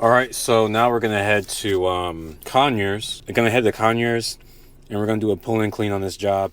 All right, so now we're gonna head to Conyers. We're gonna head to Conyers, and we're gonna do a pull and clean on this job.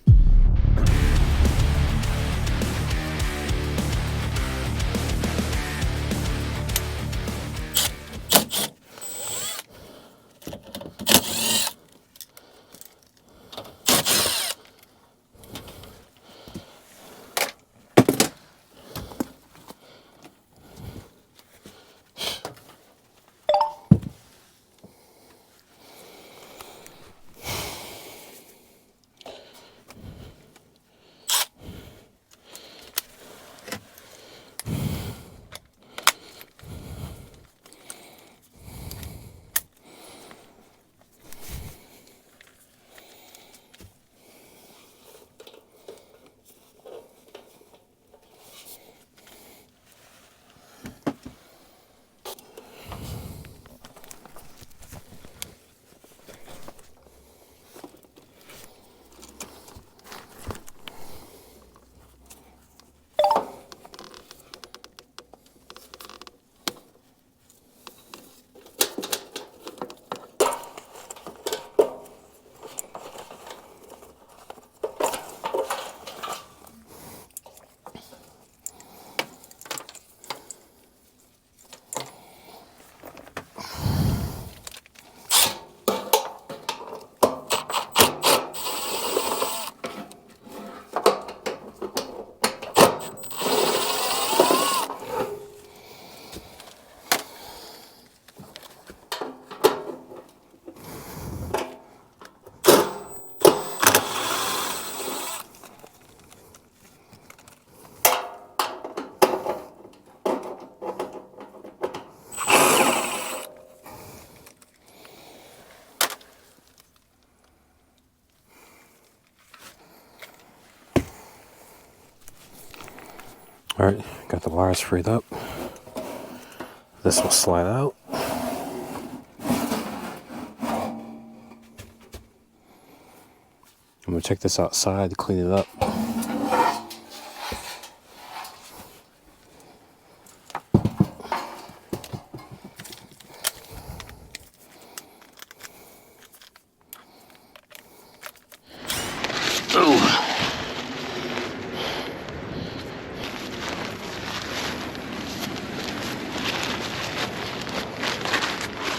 All right, got the wires freed up. This will slide out. I'm gonna take this outside to clean it up.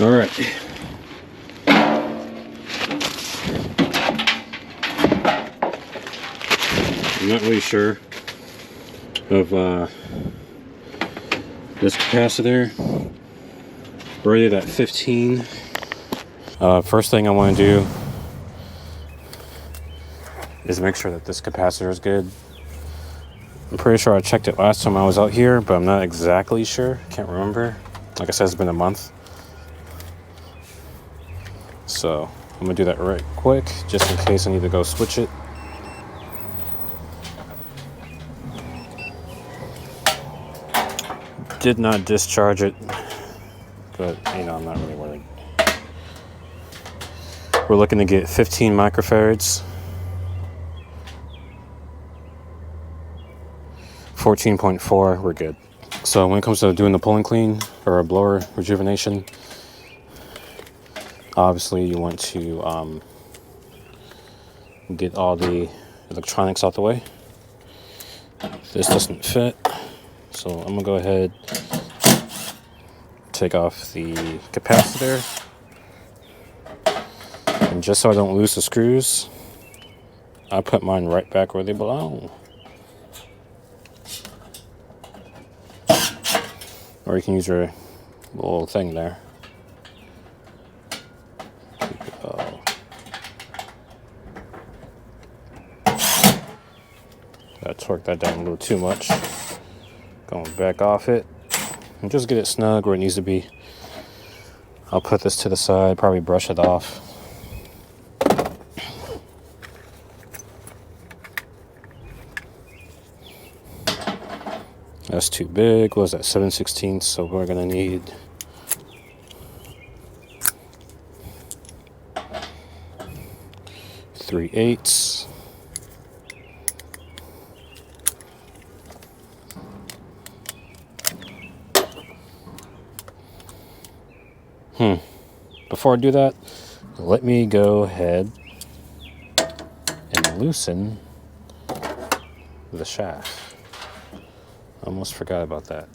All right. I'm not really sure of this capacitor. Rated at 15. First thing I want to do is make sure that this capacitor is good. I'm pretty sure I checked it last time I was out here, but I'm not exactly sure. Can't remember. Like I said, it's been a month. So I'm gonna do that right quick, just in case I need to go switch it. Did not discharge it, but I'm not really worried. We're looking to get 15 microfarads, 14.4, we're good. So when it comes to doing the pull and clean or a blower rejuvenation, obviously you want to get all the electronics out the way. This doesn't fit, so I'm gonna go ahead, take off the capacitor, and just so I don't lose the screws, I put mine right back where they belong. Or you can use your little thing there. I torqued that down a little too much. Going back off it. And just get it snug where it needs to be. I'll put this to the side, probably brush it off. That's too big. What was that, 7/16? So we're gonna need 3/8. Before I do that, let me go ahead and loosen the shaft. Almost forgot about that.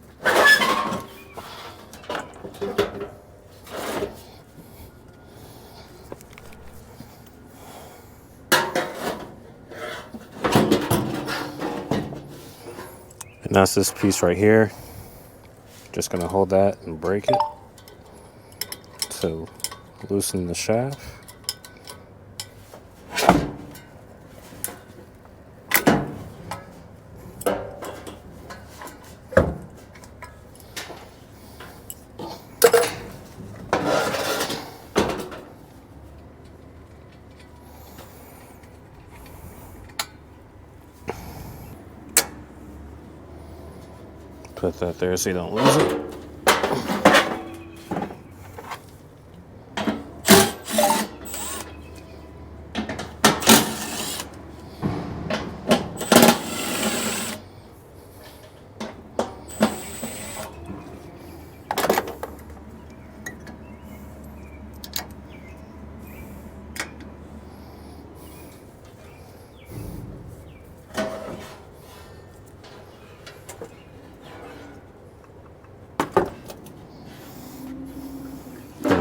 And that's this piece right here. Just gonna hold that and break it. So loosen the shaft. Put that there so you don't lose it.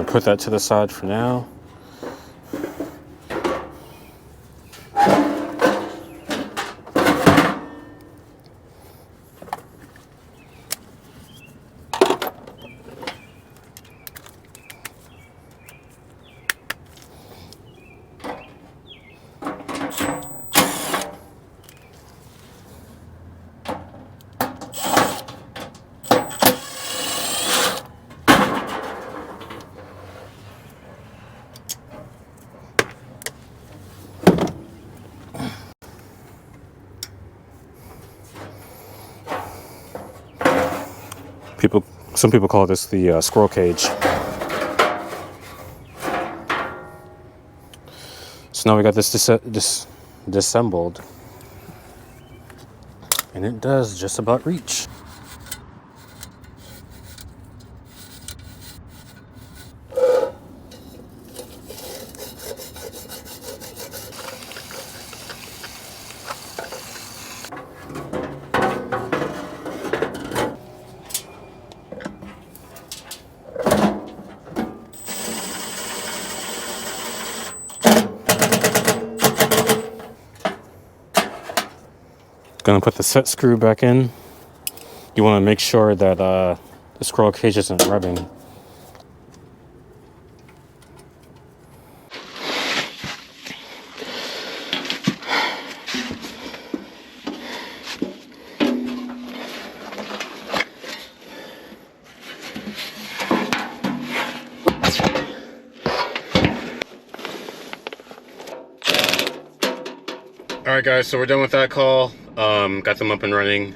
Put that to the side for now. Some people call this the squirrel cage. So now we got this disassembled, and it does just about reach. Gonna put the set screw back in. You want to make sure that the squirrel cage isn't rubbing. Alright guys, so we're done with that call. Got them up and running.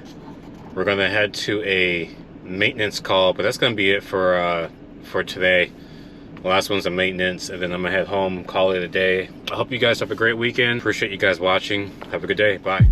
We're gonna head to a maintenance call, but that's gonna be it for today. The last one's a maintenance, and then I'm gonna head home, call it a day. I hope you guys have a great weekend. Appreciate you guys watching. Have a good day. Bye.